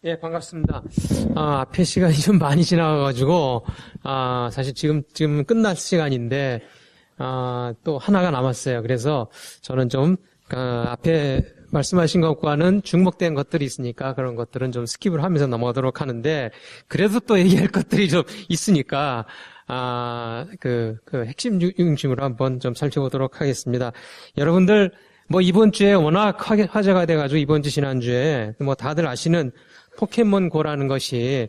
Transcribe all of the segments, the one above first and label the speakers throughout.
Speaker 1: 예, 반갑습니다. 앞에 시간이 좀 많이 지나가가지고, 사실 지금 끝날 시간인데, 또 하나가 남았어요. 그래서 저는 좀, 앞에 말씀하신 것과는 중복된 것들이 있으니까 그런 것들은 좀 스킵을 하면서 넘어가도록 하는데, 그래도 또 얘기할 것들이 좀 있으니까, 핵심 중심으로 한번 좀 살펴보도록 하겠습니다. 여러분들, 이번 주에 워낙 화제가 돼가지고 이번 주 지난주에 다들 아시는 포켓몬고라는 것이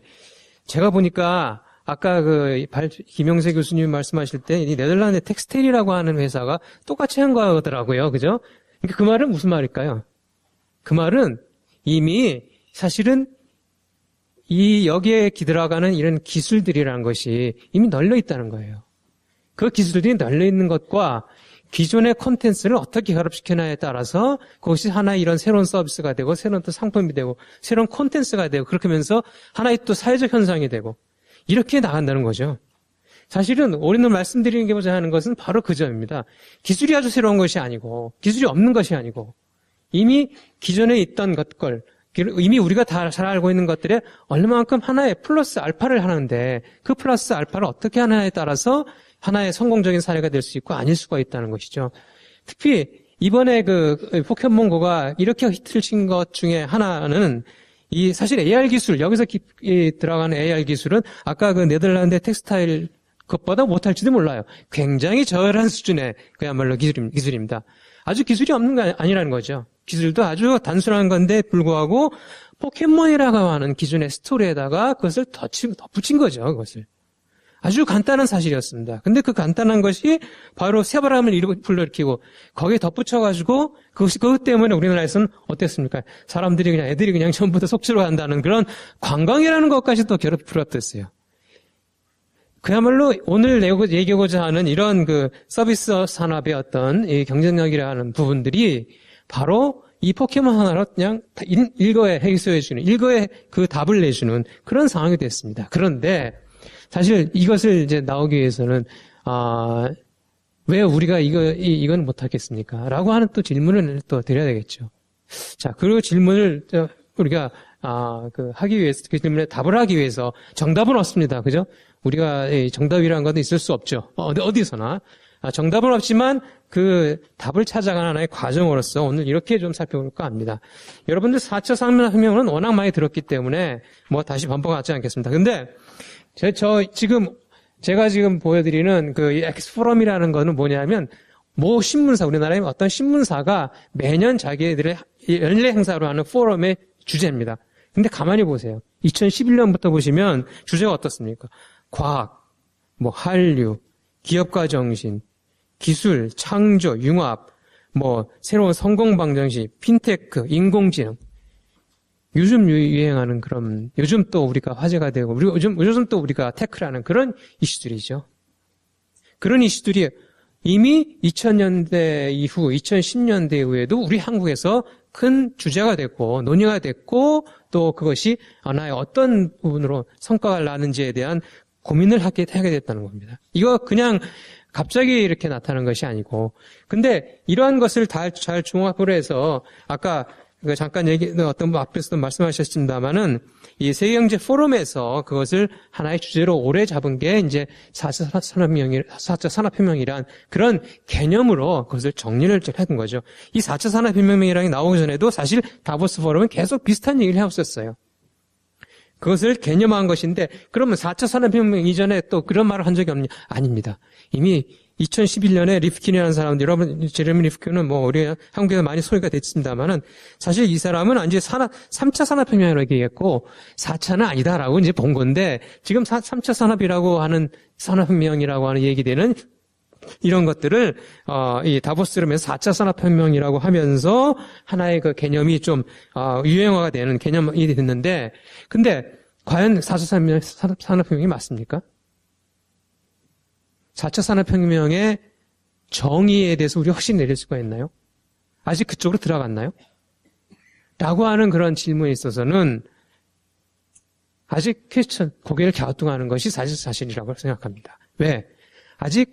Speaker 1: 제가 보니까 아까 김영세 교수님 말씀하실 때 이 네덜란드 텍스텔이라고 하는 회사가 똑같이 한 거더라고요. 그죠? 그러니까 그 말은 무슨 말일까요? 그 말은 이미 사실은 여기에 들어가는 이런 기술들이라는 것이 이미 널려 있다는 거예요. 그 기술들이 널려 있는 것과 기존의 콘텐츠를 어떻게 결합시키냐에 따라서 그것이 하나의 이런 새로운 서비스가 되고 새로운 또 상품이 되고 새로운 콘텐츠가 되고 그렇게 하면서 하나의 또 사회적 현상이 되고 이렇게 나간다는 거죠. 사실은 오늘 말씀드리고자 하는 것은 바로 그 점입니다. 기술이 아주 새로운 것이 아니고 기술이 없는 것이 아니고 이미 기존에 있던 것들 이미 우리가 다 잘 알고 있는 것들에 얼마만큼 하나의 플러스 알파를 하는데 그 플러스 알파를 어떻게 하느냐에 따라서 하나의 성공적인 사례가 될 수 있고 아닐 수가 있다는 것이죠. 특히 이번에 포켓몬고가 이렇게 히트를 친 것 중에 하나는 사실 AR 기술, 여기서 들어가는 AR 기술은 아까 네덜란드 텍스타일 것보다 못할지도 몰라요. 굉장히 저열한 수준의 그야말로 기술입니다. 아주 기술이 없는 게 아니라는 거죠. 기술도 아주 단순한 건데 불구하고 포켓몬이라고 하는 기존의 스토리에다가 그것을 덧붙인 거죠, 그것을. 아주 간단한 사실이었습니다. 근데 그 간단한 것이 바로 새바람을 불러일으키고 거기에 덧붙여가지고 그것 때문에 우리나라에서는 어땠습니까? 애들이 그냥 전부 다 속초로 간다는 그런 관광이라는 것까지 또 결합됐어요. 그야말로 오늘 얘기하고자 하는 이런 서비스 산업의 어떤 이 경쟁력이라는 부분들이 바로 이 포켓몬 하나로 그냥 일거에 해소해주는, 일거에 답을 내주는 그런 상황이 됐습니다. 그런데 사실 이것을 이제 나오기 위해서는 왜 우리가 이건 못하겠습니까? 라고 하는 또 질문을 또 드려야 되겠죠. 자, 그 질문을 우리가 하기 위해서 그 질문에 답을 하기 위해서 정답은 없습니다. 그죠? 우리가 정답이라는 건 있을 수 없죠. 어디서나. 정답은 없지만 그 답을 찾아가는 하나의 과정으로서 오늘 이렇게 좀 살펴볼까 합니다. 여러분들 4차 산업혁명은 워낙 많이 들었기 때문에 다시 반복하지 않겠습니다. 근데 제가 지금 보여드리는 엑스포럼이라는 거는 뭐냐면, 신문사, 우리나라의 어떤 신문사가 매년 자기들의 연례 행사로 하는 포럼의 주제입니다. 근데 가만히 보세요. 2011년부터 보시면 주제가 어떻습니까? 과학, 한류, 기업가 정신, 기술, 창조, 융합, 새로운 성공 방정식, 핀테크, 인공지능. 요즘 유행하는 요즘 또 우리가 화제가 되고, 요즘 또 우리가 테크라는 그런 이슈들이죠. 그런 이슈들이 이미 2000년대 이후, 2010년대 이후에도 우리 한국에서 큰 주제가 됐고, 논의가 됐고, 또 그것이 하나의 어떤 부분으로 성과가 나는지에 대한 고민을 하게 됐다는 겁니다. 이거 그냥 갑자기 이렇게 나타난 것이 아니고, 근데 이러한 것을 다 잘 종합을 해서, 아까 잠깐 어떤 앞에서도 말씀하셨습니다만은, 이 세계경제 포럼에서 그것을 하나의 주제로 오래 잡은 게 이제 4차 산업혁명이란 그런 개념으로 그것을 정리를 했던 거죠. 이 4차 산업혁명이라는 게 나오기 전에도 사실 다보스 포럼은 계속 비슷한 얘기를 해왔었어요. 그것을 개념화한 것인데, 그러면 4차 산업혁명 이전에 또 그런 말을 한 적이 없느냐? 아닙니다. 이미 2011년에 리프킨이라는 사람, 여러분, 제레미 리프킨은 우리 한국에서 많이 소개가 됐습니다만은, 사실 이 사람은 이제 3차 산업혁명이라고 얘기했고, 4차는 아니다라고 이제 본 건데, 지금 3차 산업이라고 하는, 산업혁명이라고 하는 얘기되는 이런 것들을, 이 다보스룸에서 4차 산업혁명이라고 하면서 하나의 개념이 좀, 유행어가 되는 개념이 됐는데, 근데, 과연 4차 산업혁명이 맞습니까? 4차 산업혁명의 정의에 대해서 우리가 확신 내릴 수가 있나요? 아직 그쪽으로 들어갔나요? 라고 하는 그런 질문에 있어서는 아직 고개를 갸우뚱하는 것이 사실이라고 생각합니다. 왜? 아직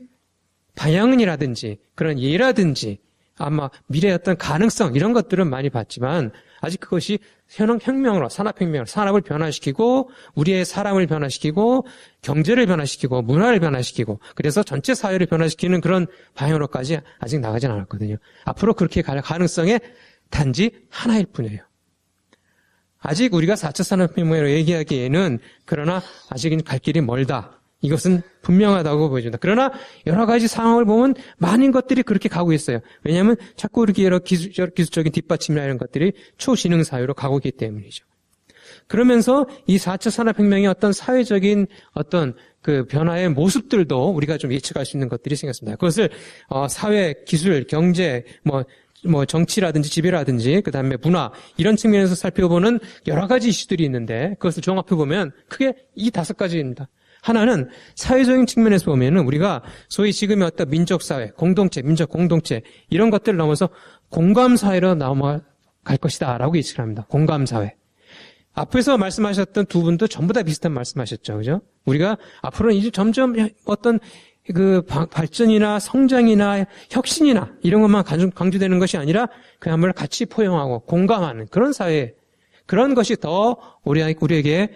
Speaker 1: 방향이라든지 그런 예라든지 아마 미래의 어떤 가능성 이런 것들은 많이 봤지만 아직 그것이 혁명으로 산업혁명으로 산업을 변화시키고 우리의 사람을 변화시키고 경제를 변화시키고 문화를 변화시키고 그래서 전체 사회를 변화시키는 그런 방향으로까지 아직 나가진 않았거든요. 앞으로 그렇게 갈 가능성의 단지 하나일 뿐이에요. 아직 우리가 4차 산업혁명으로 얘기하기에는 그러나 아직은 갈 길이 멀다. 이것은 분명하다고 보여집니다. 그러나 여러 가지 상황을 보면 많은 것들이 그렇게 가고 있어요. 왜냐하면 자꾸 이렇게 여러 기술적인 뒷받침이나 이런 것들이 초지능 사회로 가고 있기 때문이죠. 그러면서 이 4차 산업혁명의 어떤 사회적인 어떤 그 변화의 모습들도 우리가 좀 예측할 수 있는 것들이 생겼습니다. 그것을 사회, 기술, 경제, 뭐 정치라든지 지배라든지 그다음에 문화 이런 측면에서 살펴보는 여러 가지 이슈들이 있는데 그것을 종합해 보면 크게 이 5가지입니다. 하나는 사회적인 측면에서 보면은 우리가 소위 지금의 어떤 민족사회, 공동체, 민족 공동체 이런 것들을 넘어서 공감사회로 넘어갈 것이다라고 예측을 합니다. 공감사회. 앞에서 말씀하셨던 두 분도 전부 다 비슷한 말씀하셨죠. 그죠? 우리가 앞으로는 이제 점점 어떤 그 발전이나 성장이나 혁신이나 이런 것만 강조되는 것이 아니라 그야말로 같이 포용하고 공감하는 그런 사회, 그런 것이 더 우리에게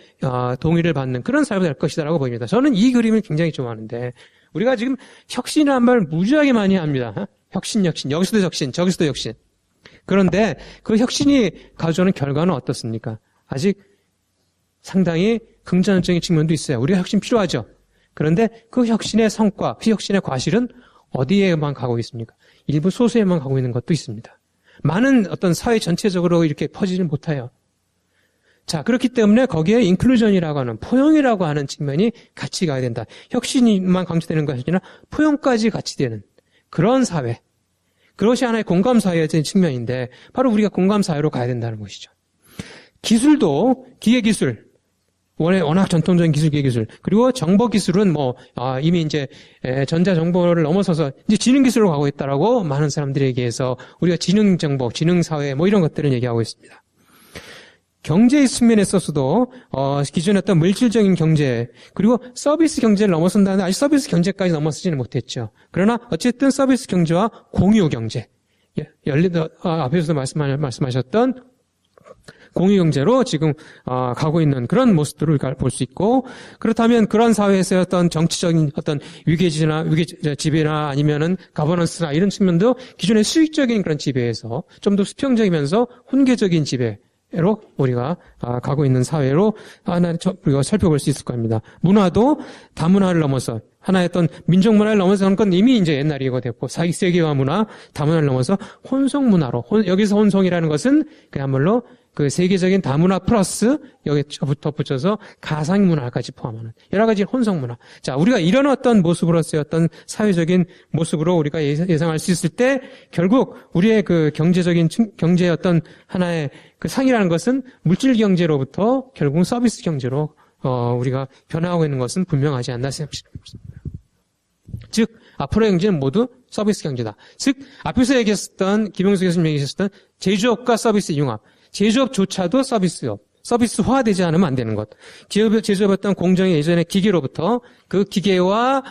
Speaker 1: 동의를 받는 그런 사회가 될 것이다라고 보입니다. 저는 이 그림을 굉장히 좋아하는데 우리가 지금 혁신이라는 말 무지하게 많이 합니다. 혁신, 여기서도 혁신, 저기서도 혁신. 그런데 그 혁신이 가져오는 결과는 어떻습니까? 아직 상당히 긍정적인 측면도 있어요. 우리가 혁신 필요하죠. 그런데 그 혁신의 성과, 그 혁신의 과실은 어디에만 가고 있습니까? 일부 소수에만 가고 있는 것도 있습니다. 많은 어떤 사회 전체적으로 이렇게 퍼지지 못해요. 자, 그렇기 때문에 거기에 인클루전이라고 하는, 포용이라고 하는 측면이 같이 가야 된다. 혁신만 강조되는 것이 아니라 포용까지 같이 되는 그런 사회. 그것이 하나의 공감사회의 측면인데 바로 우리가 공감사회로 가야 된다는 것이죠. 기술도 기계기술, 워낙 전통적인 기술기술, 그리고 정보기술은 이미 이제 전자정보를 넘어서서 이제 지능기술로 가고 있다라고 많은 사람들이 얘기해서 우리가 지능정보, 지능사회 이런 것들을 얘기하고 있습니다. 경제의 측면에 있어서도 기존의 어떤 물질적인 경제 그리고 서비스 경제를 넘어선다는데 아직 서비스 경제까지 넘어서지는 못했죠. 그러나 어쨌든 서비스 경제와 공유 경제, 앞에서도 말씀하셨던 공유 경제로 지금 가고 있는 그런 모습들을 볼 수 있고 그렇다면 그런 사회에서의 어떤 정치적인 어떤 위계 지배나 아니면은 가버넌스나 이런 측면도 기존의 수익적인 그런 지배에서 좀 더 수평적이면서 훈계적인 지배 로 우리가 가고 있는 사회로 우리가 살펴볼 수 있을 겁니다. 문화도 다문화를 넘어서 하나의 어떤 민족 문화를 넘어서는 건 이미 이제 옛날이고 됐고 세계화 문화, 다문화를 넘어서 혼성 문화로 여기서 혼성이라는 것은 그야말로 그 세계적인 다문화 플러스 여기부터 붙여서 가상 문화까지 포함하는 여러 가지 혼성 문화. 자, 우리가 이런 어떤 모습으로서의 어떤 사회적인 모습으로 우리가 예상할 수 있을 때 결국 우리의 그 경제의 어떤 하나의 그 상이라는 것은 물질 경제로부터 결국 서비스 경제로 우리가 변화하고 있는 것은 분명하지 않나 생각합니다. 즉 앞으로의 경제는 모두 서비스 경제다. 즉 앞에서 얘기했었던 김영수 교수님 얘기하셨던 제조업과 서비스 융합. 제조업조차도 서비스화되지 않으면 안 되는 것. 제조업했던 공정이 예전에 기계로부터 그 기계와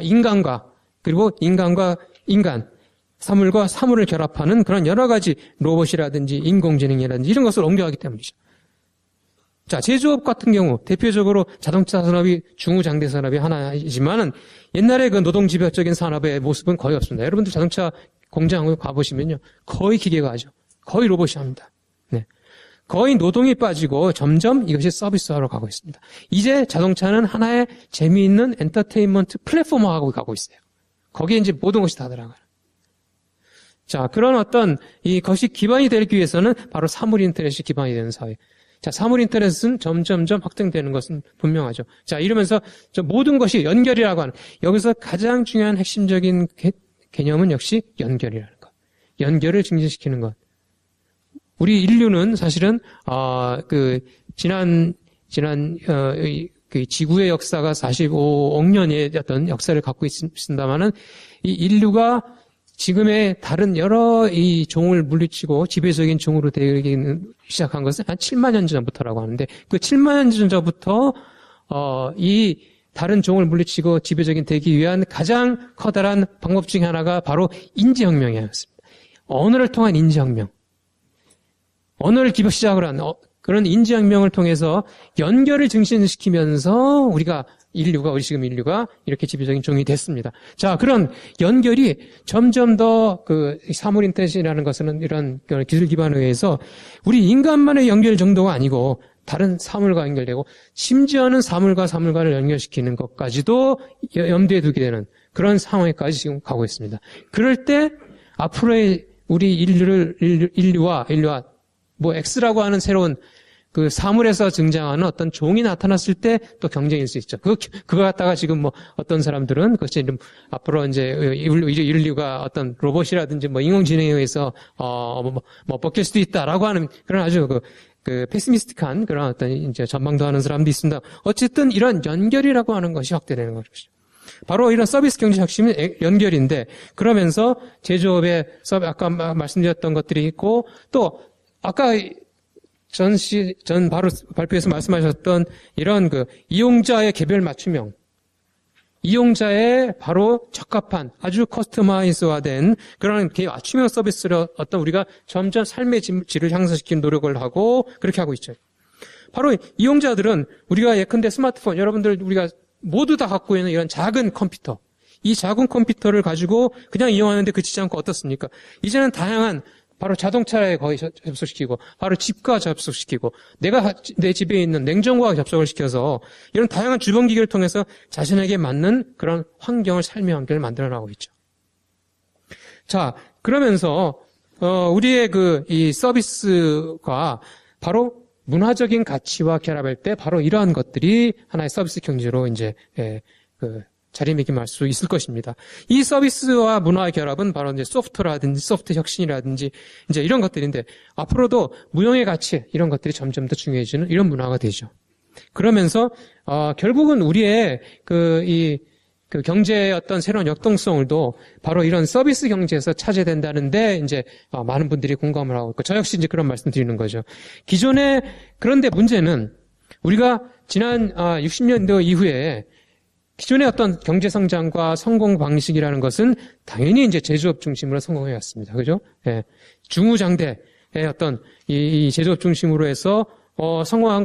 Speaker 1: 인간과 그리고 인간과 인간, 사물과 사물을 결합하는 그런 여러 가지 로봇이라든지 인공지능이라든지 이런 것을 옮겨가기 때문이죠. 자, 제조업 같은 경우 대표적으로 자동차 산업이 중후장대 산업이 하나이지만은 옛날에 그 노동집약적인 산업의 모습은 거의 없습니다. 여러분들 자동차 공장을 가보시면요, 거의 기계가 하죠. 거의 로봇이 합니다. 네. 거의 노동이 빠지고 점점 이것이 서비스화로 가고 있습니다. 이제 자동차는 하나의 재미있는 엔터테인먼트 플랫폼화하고 가고 있어요. 거기에 이제 모든 것이 다 들어가요. 자, 그런 어떤 이것이 기반이 되기 위해서는 바로 사물 인터넷이 기반이 되는 사회. 자, 사물 인터넷은 점점점 확장되는 것은 분명하죠. 자, 이러면서 모든 것이 연결이라고 하는 여기서 가장 중요한 핵심적인 개념은 역시 연결이라는 것. 연결을 증진시키는 것. 우리 인류는 사실은 지난 그 지구의 역사가 45억 년의 어떤 역사를 갖고 있습니다만은 이 인류가 지금의 다른 여러 이 종을 물리치고 지배적인 종으로 되기 시작한 것은 한 7만 년 전부터라고 하는데 그 7만 년 전부터 이 다른 종을 물리치고 지배적인 되기 위한 가장 커다란 방법 중에 하나가 바로 인지혁명이었습니다. 언어를 통한 인지혁명, 언어를 시작을 한 그런 인지혁명을 통해서 연결을 증진시키면서 우리 지금 인류가 이렇게 지배적인 종이 됐습니다. 자, 그런 연결이 점점 더 사물 인터넷이라는 것은 이런 기술 기반에 의해서 우리 인간만의 연결 정도가 아니고 다른 사물과 연결되고 심지어는 사물과 사물과를 연결시키는 것까지도 염두에 두게 되는 그런 상황에까지 지금 가고 있습니다. 그럴 때 앞으로의 우리 인류와 X라고 하는 새로운 그 사물에서 등장하는 어떤 종이 나타났을 때 또 경쟁일 수 있죠. 그거 갖다가 지금 어떤 사람들은 그것이 좀 앞으로 이제 인류가 어떤 로봇이라든지 인공지능에 의해서 벗길 수도 있다라고 하는 그런 아주 페시미스틱한 그런 어떤 이제 전망도 하는 사람도 있습니다. 어쨌든 이런 연결이라고 하는 것이 확대되는 것이죠. 바로 이런 서비스 경제 혁신은 연결인데 그러면서 제조업의 아까 말씀드렸던 것들이 있고 또 아까 전 바로 발표에서 말씀하셨던 이런 이용자의 개별 맞춤형, 이용자의 바로 적합한 아주 커스터마이즈화된 그런 맞춤형 서비스를 우리가 점점 삶의 질을 향상시키는 노력을 하고 그렇게 하고 있죠. 바로 이용자들은 우리가 예컨대 스마트폰, 여러분들 우리가 모두 다 갖고 있는 이런 작은 컴퓨터, 이 작은 컴퓨터를 가지고 그냥 이용하는데 그치지 않고 어떻습니까? 이제는 다양한 바로 자동차에 거의 접속시키고, 바로 집과 접속시키고, 내 집에 있는 냉장고와 접속을 시켜서 이런 다양한 주변기기를 통해서 자신에게 맞는 그런 환경을, 삶의 환경을 만들어나가고 있죠. 자, 그러면서, 우리의 이 서비스가 바로 문화적인 가치와 결합할 때 바로 이러한 것들이 하나의 서비스 경제로 이제, 자리매김할 수 있을 것입니다. 이 서비스와 문화의 결합은 바로 이제 소프트라든지 소프트 혁신이라든지 이제 이런 것들인데 앞으로도 무형의 가치 이런 것들이 점점 더 중요해지는 이런 문화가 되죠. 그러면서 결국은 우리의 경제의 어떤 새로운 역동성을도 바로 이런 서비스 경제에서 찾아야 된다는데 이제 많은 분들이 공감을 하고 있고 저 역시 이제 그런 말씀 드리는 거죠. 그런데 문제는 우리가 지난 60년대 이후에 기존의 어떤 경제 성장과 성공 방식이라는 것은 당연히 이제 제조업 중심으로 성공해 왔습니다. 그죠? 예. 중후장대의 어떤 이 제조업 중심으로 해서 성공한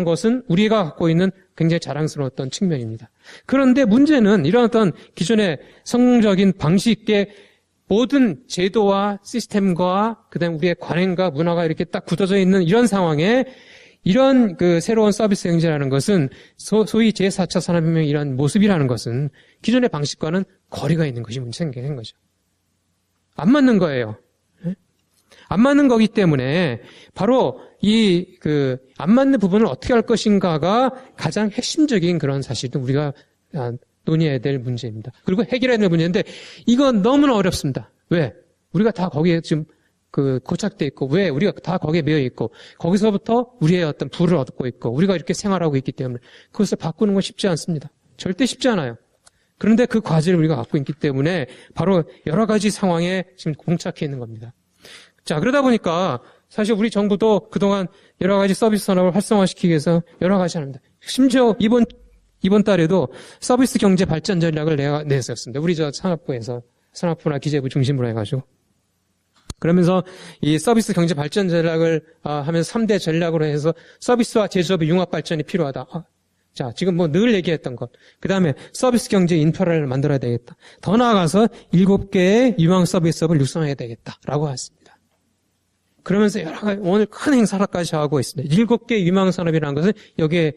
Speaker 1: 것은 우리가 갖고 있는 굉장히 자랑스러웠던 측면입니다. 그런데 문제는 이런 어떤 기존의 성공적인 방식의 모든 제도와 시스템과 그다음 우리의 관행과 문화가 이렇게 딱 굳어져 있는 이런 상황에 이런 새로운 서비스 경제라는 것은 소위 제4차 산업혁명의 이런 모습이라는 것은 기존의 방식과는 거리가 있는 것이 문제가 된 거죠. 안 맞는 거예요. 안 맞는 거기 때문에 바로 안 맞는 부분을 어떻게 할 것인가가 가장 핵심적인 그런 사실은 우리가 논의해야 될 문제입니다. 그리고 해결해야 될 문제인데 이건 너무나 어렵습니다. 왜? 우리가 다 거기에 지금 고착돼 있고, 왜? 우리가 다 거기에 매여 있고, 거기서부터 우리의 어떤 부를 얻고 있고, 우리가 이렇게 생활하고 있기 때문에 그것을 바꾸는 건 쉽지 않습니다. 절대 쉽지 않아요. 그런데 그 과제를 우리가 갖고 있기 때문에 바로 여러 가지 상황에 지금 봉착해 있는 겁니다. 자, 그러다 보니까 사실 우리 정부도 그동안 여러 가지 서비스 산업을 활성화시키기 위해서 여러 가지 합니다. 심지어 이번 달에도 서비스 경제 발전 전략을 내었습니다. 우리 산업부나 기재부 중심으로 해가지고. 그러면서 이 서비스 경제 발전 전략을 하면서 3대 전략으로 해서 서비스와 제조업의 융합 발전이 필요하다. 자, 지금 늘 얘기했던 것. 그 다음에 서비스 경제 인프라를 만들어야 되겠다. 더 나아가서 7개의 유망 서비스업을 육성해야 되겠다라고 했습니다. 그러면서 여러 가지 오늘 큰 행사까지 하고 있습니다. 7개 유망 산업이라는 것은 여기에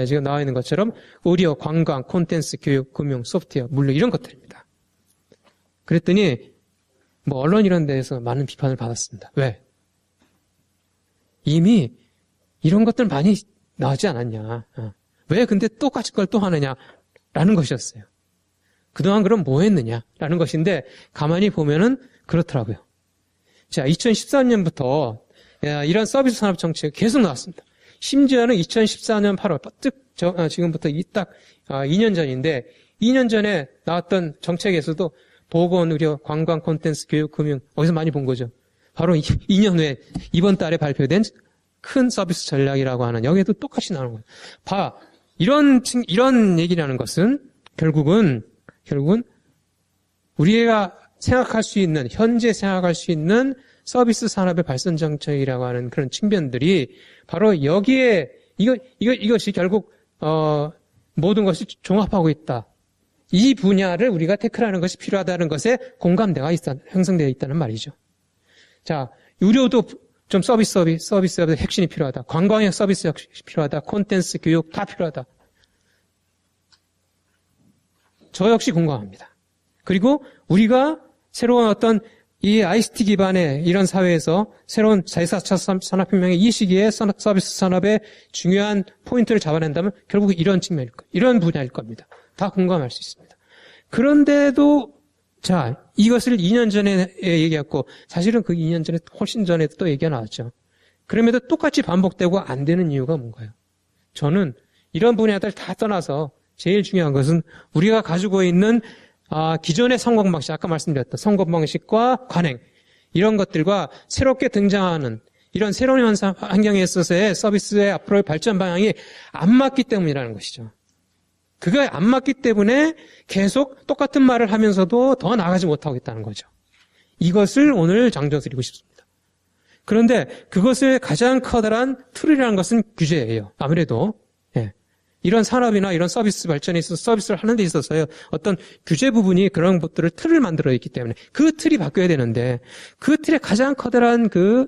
Speaker 1: 지금 나와 있는 것처럼 의료, 관광, 콘텐츠, 교육, 금융, 소프트웨어, 물류 이런 것들입니다. 그랬더니 언론 이런 데에서 많은 비판을 받았습니다. 왜? 이미 이런 것들 많이 나오지 않았냐. 왜 근데 똑같이 걸 또 하느냐. 라는 것이었어요. 그동안 그럼 뭐 했느냐. 라는 것인데 가만히 보면은 그렇더라고요. 자, 2013년부터 이런 서비스 산업 정책이 계속 나왔습니다. 심지어는 2014년 8월, 지금부터 딱 2년 전인데 2년 전에 나왔던 정책에서도 보건, 의료, 관광, 콘텐츠, 교육, 금융 어디서 많이 본 거죠. 바로 2년 후에 이번 달에 발표된 큰 서비스 전략이라고 하는 여기에도 똑같이 나오는 거예요. 이런 얘기라는 것은 결국은 우리가 생각할 수 있는, 현재 생각할 수 있는 서비스 산업의 발전 정책이라고 하는 그런 측면들이 바로 여기에, 이것이 결국, 모든 것이 종합하고 있다. 이 분야를 우리가 태클하는 것이 필요하다는 것에 공감대가 형성되어 있다는 말이죠. 자, 의료도 좀 서비스업의 혁신이 필요하다. 관광역 서비스 혁신이 필요하다. 콘텐츠, 교육 다 필요하다. 저 역시 공감합니다. 그리고 우리가 새로운 어떤 이 ICT 기반의 이런 사회에서 새로운 제4차 산업혁명의 이 시기에 서비스 산업의 중요한 포인트를 잡아낸다면 결국 이런 측면일 거예요. 이런 분야일 겁니다. 다 공감할 수 있습니다. 그런데도 자, 이것을 2년 전에 얘기했고 사실은 그 2년 전에 훨씬 전에 또 얘기가 나왔죠. 그럼에도 똑같이 반복되고 안 되는 이유가 뭔가요? 저는 이런 분야들 다 떠나서 제일 중요한 것은 우리가 가지고 있는 기존의 성공 방식, 아까 말씀드렸던 성공 방식과 관행 이런 것들과 새롭게 등장하는 이런 새로운 환경에 있어서의 서비스의 앞으로의 발전 방향이 안 맞기 때문이라는 것이죠. 그게 안 맞기 때문에 계속 똑같은 말을 하면서도 더 나아가지 못하고 있다는 거죠. 이것을 오늘 강조드리고 싶습니다. 그런데 그것의 가장 커다란 틀이라는 것은 규제예요. 아무래도 이런 산업이나 이런 서비스 발전에 있어서 서비스를 하는 데 있어서요. 어떤 규제 부분이 그런 것들을 틀을 만들어 있기 때문에 그 틀이 바뀌어야 되는데 그 틀의 가장 커다란 그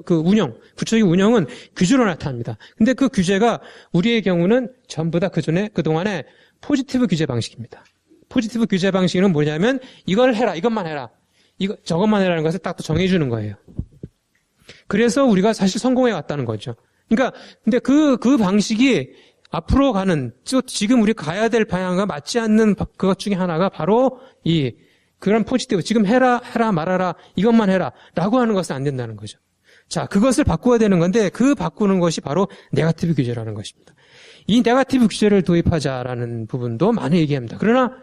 Speaker 1: 운영, 구체적인 운영은 규제로 나타납니다. 근데 그 규제가 우리의 경우는 전부 다 그동안에 포지티브 규제 방식입니다. 포지티브 규제 방식은 뭐냐면 이걸 해라, 이것만 해라, 저것만 해라는 것을 딱 정해주는 거예요. 그래서 우리가 사실 성공해 왔다는 거죠. 그러니까, 근데 그 방식이 앞으로 가는, 지금 우리 가야 될 방향과 맞지 않는 그것 중에 하나가 바로 그런 포지티브, 지금 해라 말아라, 이것만 해라, 라고 하는 것은 안 된다는 거죠. 자, 그것을 바꾸어야 되는 건데, 그 바꾸는 것이 바로 네거티브 규제라는 것입니다. 이 네거티브 규제를 도입하자라는 부분도 많이 얘기합니다. 그러나,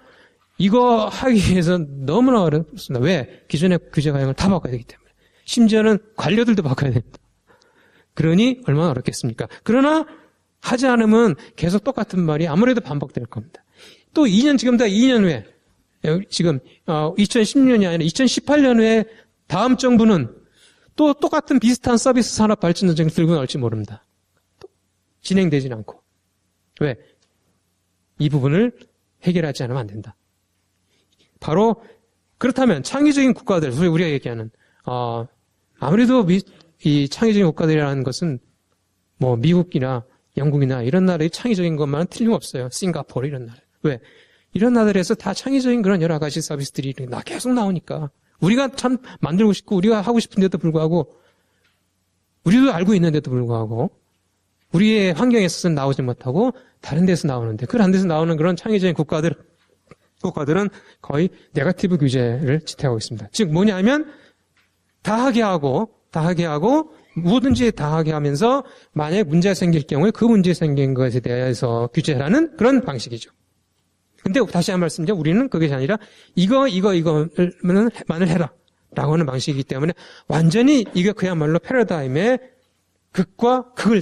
Speaker 1: 이거 하기 위해서 너무나 어렵습니다. 왜? 기존의 규제 과정을 다 바꿔야 되기 때문에. 심지어는 관료들도 바꿔야 됩니다. 그러니 얼마나 어렵겠습니까? 그러나 하지 않으면 계속 똑같은 말이 아무래도 반복될 겁니다. 또 2년 후에 지금 2010년이 아니라 2018년 후에 다음 정부는 또 똑같은 비슷한 서비스 산업 발전 전쟁을 들고 나올지 모릅니다. 진행되지는 않고. 왜? 이 부분을 해결하지 않으면 안 된다. 바로 그렇다면 창의적인 국가들, 우리가 얘기하는 아무래도 이 창의적인 국가들이라는 것은 뭐 미국이나 영국이나 이런 나라의 창의적인 것만은 틀림없어요. 싱가포르 이런 나라. 왜? 이런 나라들에서 다 창의적인 그런 여러 가지 서비스들이 계속 나오니까 우리가 참 만들고 싶고 우리가 하고 싶은데도 불구하고 우리도 알고 있는데도 불구하고 우리의 환경에 있어서는 나오지 못하고 다른 데서 나오는데 그 다른 데서 나오는 그런 창의적인 국가들은 거의 네거티브 규제를 지탱하고 있습니다. 즉 뭐냐면 다 하게 하고 뭐든지 다 하게 하면서 만약에 문제가 생길 경우에 그 문제 생긴 것에 대해서 규제하는 그런 방식이죠. 근데 다시 한 번 말씀드리면 우리는 그것이 아니라 이거만을 해라 라고 하는 방식이기 때문에 완전히 이게 그야말로 패러다임의 극과 극을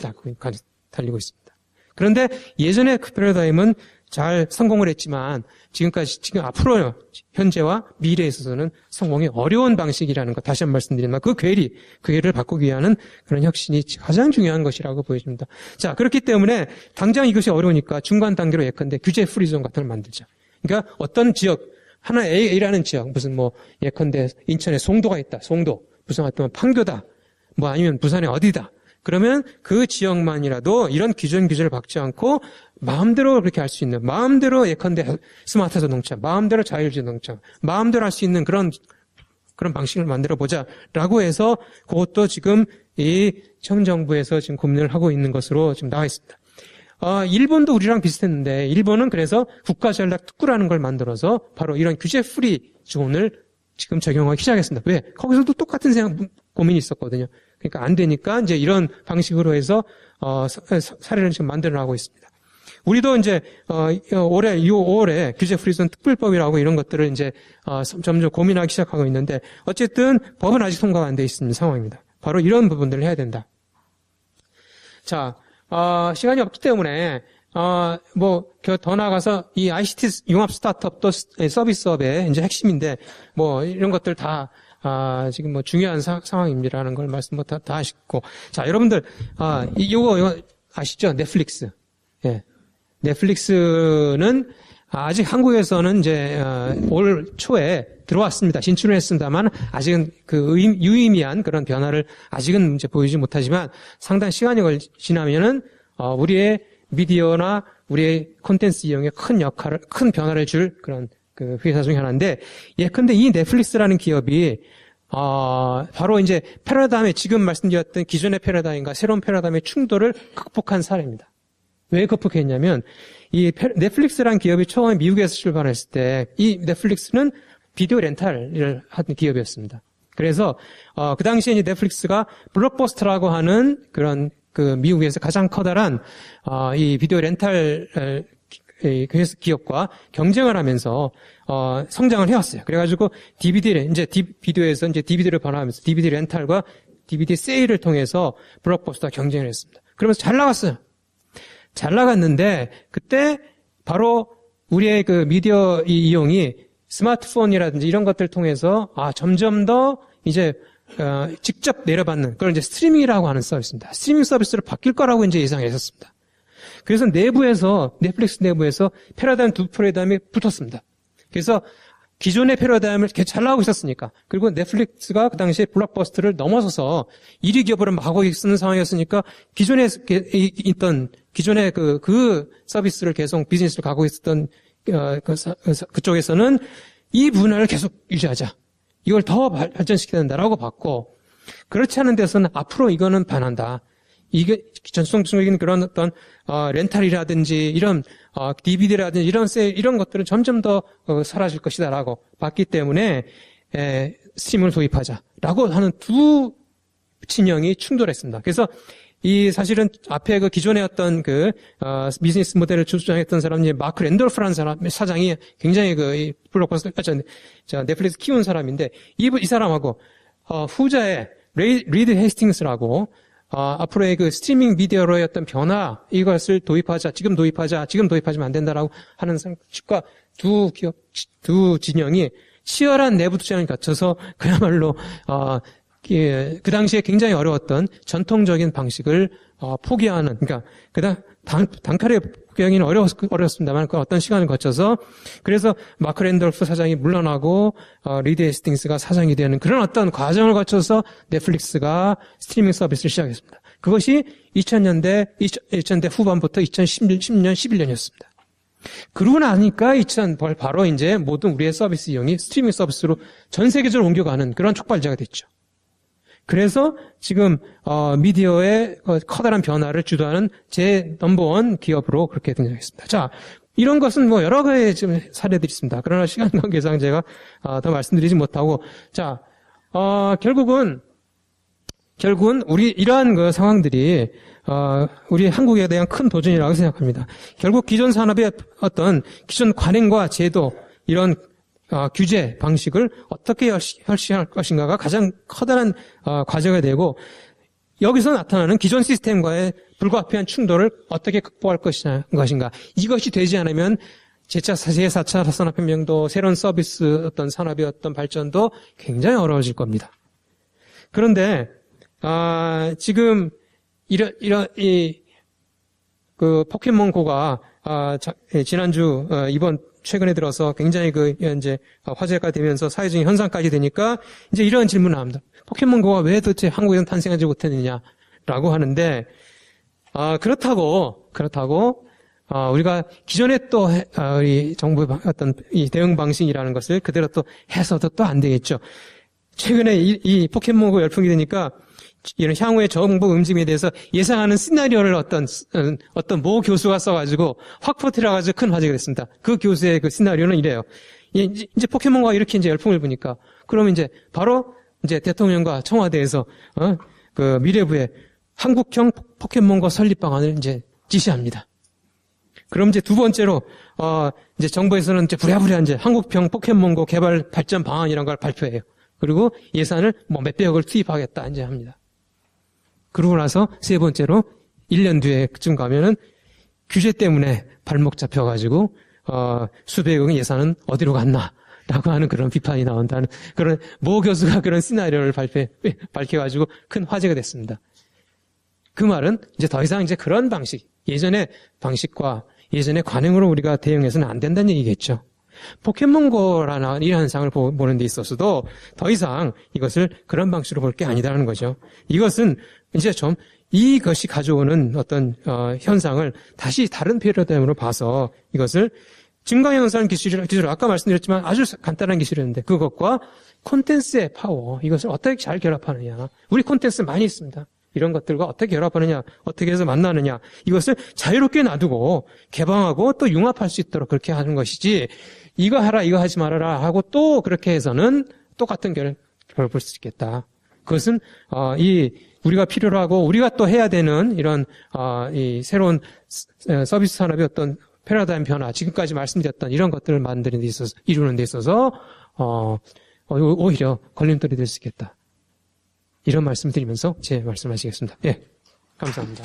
Speaker 1: 달리고 있습니다. 그런데 예전에 그 패러다임은 잘 성공을 했지만 지금 앞으로 현재와 미래에 있어서는 성공이 어려운 방식이라는 것 다시 한 번 말씀드리면 그 괴를 바꾸기 위한 그런 혁신이 가장 중요한 것이라고 보여집니다. 자, 그렇기 때문에 당장 이것이 어려우니까 중간 단계로 예컨대 규제 프리존 같은 걸 만들자. 그러니까 어떤 지역, 하나 A라는 지역, 무슨 예컨대 인천에 송도가 있다. 송도. 무슨 어떤 판교다. 아니면 부산에 어디다. 그러면 그 지역만이라도 이런 기존 규제를 받지 않고 마음대로 그렇게 할 수 있는, 마음대로 예컨대 스마트 자동차, 마음대로 자율주행자, 마음대로 할 수 있는 그런 방식을 만들어 보자라고 해서 그것도 지금 이 현 정부에서 지금 고민을 하고 있는 것으로 지금 나와 있습니다. 일본도 우리랑 비슷했는데 일본은 그래서 국가 전략 특구라는 걸 만들어서 바로 이런 규제 프리 존을 지금 적용하기 시작했습니다. 왜? 거기서도 똑같은 고민이 있었거든요. 그러니까 안 되니까 이제 이런 방식으로 해서 사례를 지금 만들어 나가고 있습니다. 우리도 이제 올해 5월에 규제 프리존 특별법이라고 이런 것들을 이제 점점 고민하기 시작하고 있는데 어쨌든 법은 아직 통과가 안 돼 있는 상황입니다. 바로 이런 부분들을 해야 된다. 자, 시간이 없기 때문에 더 나아가서 이 ICT 융합 스타트업도 서비스업의 이제 핵심인데, 이런 것들 다, 지금 중요한 상황입니다라는 걸 말씀 다 하시고. 자, 여러분들, 이거 아시죠? 넷플릭스. 예. 넷플릭스는 아직 한국에서는 이제, 올 초에 들어왔습니다. 진출을 했습니다만, 아직은 유의미한 그런 변화를 아직은 이제 보이지 못하지만, 상당히 시간이 지나면은, 우리의 미디어나 우리의 콘텐츠 이용에 큰 변화를 줄 그런 회사 중에 하나인데, 예컨대 이 넷플릭스라는 기업이, 바로 이제 지금 말씀드렸던 기존의 패러다임과 새로운 패러다임의 충돌을 극복한 사례입니다. 왜 극복했냐면, 이 넷플릭스라는 기업이 처음에 미국에서 출발했을 때, 이 넷플릭스는 비디오 렌탈을 하는 기업이었습니다. 그래서, 그 당시에 이제 넷플릭스가 블록버스터라고 하는 그런 미국에서 가장 커다란, 이 비디오 렌탈, 기업과 경쟁을 하면서, 성장을 해왔어요. 그래가지고, 비디오에서 이제 DVD를 변화하면서 DVD 렌탈과 DVD 세일을 통해서 블록버스터와 경쟁을 했습니다. 그러면서 잘 나갔어요. 잘 나갔는데, 그때 바로 우리의 미디어 이용이 스마트폰이라든지 이런 것들을 통해서, 점점 더 이제, 직접 내려받는, 그걸 이제 스트리밍이라고 하는 서비스입니다. 스트리밍 서비스로 바뀔 거라고 이제 예상했었습니다. 그래서 넷플릭스 내부에서 두 패러다임이 붙었습니다. 그래서 기존의 패러다임을 잘 나가고 있었으니까, 그리고 넷플릭스가 그 당시에 블록버스터를 넘어서서 1위 기업으로 막 하고 있는 상황이었으니까, 기존에 있던, 기존의 그 서비스를 계속 비즈니스를 가고 있었던, 그쪽에서는 이 문화를 계속 유지하자. 이걸 더 발전시켜야 된다라고 봤고, 그렇지 않은 데서는 앞으로 이거는 반한다. 이게 전통적인 그런 어떤 렌탈이라든지 이런 DVD라든지 이런 것들은 점점 더 사라질 것이다라고 봤기 때문에 스트리밍을 도입하자라고 하는 두 진영이 충돌했습니다. 그래서 사실은 앞에 기존의 어떤 비즈니스 모델을 주장했던 사람이 마크 랜돌프라는 사장이 굉장히 넷플릭스 키운 사람인데, 이 사람하고, 후자의 리드 헤스팅스라고, 앞으로의 스트리밍 미디어로의 어떤 변화, 이것을 지금 도입하지면 안 된다라고 하는 식과 두 진영이 치열한 내부 투쟁을 거쳐서 그야말로, 그 당시에 굉장히 어려웠던 전통적인 방식을 포기하는, 그러니까 단칼에 포기하기는 어렵습니다만 그 어떤 시간을 거쳐서, 그래서 마크 랜돌프 사장이 물러나고 리드 헤스팅스가 사장이 되는 그런 어떤 과정을 거쳐서 넷플릭스가 스트리밍 서비스를 시작했습니다. 그것이 2000년대 후반부터 2010년 11년이었습니다. 그러고 나니까 바로 이제 모든 우리의 서비스 이용이 스트리밍 서비스로 전 세계적으로 옮겨가는 그런 촉발제가 됐죠. 그래서 지금 미디어의 커다란 변화를 주도하는 제 넘버원 기업으로 그렇게 등장했습니다. 자, 이런 것은 여러 가지 지금 사례들이 있습니다. 그러나 시간 관계상 제가 더 말씀드리지 못하고, 자, 결국은 우리 이러한 상황들이 우리 한국에 대한 큰 도전이라고 생각합니다. 결국 기존 산업의 어떤 기존 관행과 제도, 이런 규제 방식을 어떻게 혈시할 것인가가 가장 커다란 과제가 되고, 여기서 나타나는 기존 시스템과의 불가피한 충돌을 어떻게 극복할 것인가. 이것이 되지 않으면 제4차 산업혁명도, 새로운 서비스 어떤 산업의 어떤 발전도 굉장히 어려워질 겁니다. 그런데 지금 포켓몬고가 지난주 이번 최근에 들어서 굉장히 이제 화제가 되면서 사회적인 현상까지 되니까 이제 이런 질문을 합니다. 포켓몬고가 왜 도대체 한국에서는 탄생하지 못했느냐라고 하는데, 그렇다고 우리가 기존에 또 우리 정부의 어떤 이 대응 방식이라는 것을 그대로 또 해서도 또 안 되겠죠. 최근에 이 포켓몬고 열풍이 되니까 이런 향후의 정보 움직임에 대해서 예상하는 시나리오를 어떤 모 교수가 써가지고 확 퍼뜨려가지고 큰 화제가 됐습니다. 그 교수의 시나리오는 이래요. 이제 포켓몬고가 이렇게 이제 열풍을 부니까, 그러면 이제 바로 이제 대통령과 청와대에서, 미래부에 한국형 포켓몬고 설립 방안을 이제 지시합니다. 그럼 이제 두 번째로, 이제 정부에서는 이제 부랴부랴 이제 한국형 포켓몬고 개발 발전 방안이라는 걸 발표해요. 그리고 예산을 몇백억을 투입하겠다 이제 합니다. 그러고 나서 세 번째로 1년 뒤에쯤 가면은 규제 때문에 발목 잡혀가지고 수백억의 예산은 어디로 갔나? 라고 하는 그런 비판이 나온다는 그런 모 교수가 그런 시나리오를 밝혀가지고 큰 화제가 됐습니다. 그 말은 이제 더 이상 이제 그런 방식, 예전의 방식과 예전의 관행으로 우리가 대응해서는 안 된다는 얘기겠죠. 포켓몬고라는 이 현상을 보는 데 있어서도 더 이상 이것을 그런 방식으로 볼 게 아니다라는 거죠. 이것은 이제 좀 이것이 가져오는 어떤 현상을 다시 다른 패러다임으로 봐서 이것을 증강현상 기술 아까 말씀드렸지만 아주 간단한 기술이었는데 그것과 콘텐츠의 파워 이것을 어떻게 잘 결합하느냐. 우리 콘텐츠 많이 있습니다. 이런 것들과 어떻게 결합하느냐, 어떻게 해서 만나느냐, 이것을 자유롭게 놔두고 개방하고 또 융합할 수 있도록 그렇게 하는 것이지, 이거 하라, 이거 하지 말아라 하고 또 그렇게 해서는 똑같은 결과를 볼 수 있겠다. 그것은, 우리가 필요로 하고, 우리가 또 해야 되는 이런, 이 새로운 서비스 산업의 어떤 패러다임 변화, 지금까지 말씀드렸던 이런 것들을 만드는 데 있어서, 이루는 데 있어서, 오히려 걸림돌이 될 수 있겠다. 이런 말씀 드리면서 제 말씀하시겠습니다. 예, 감사합니다.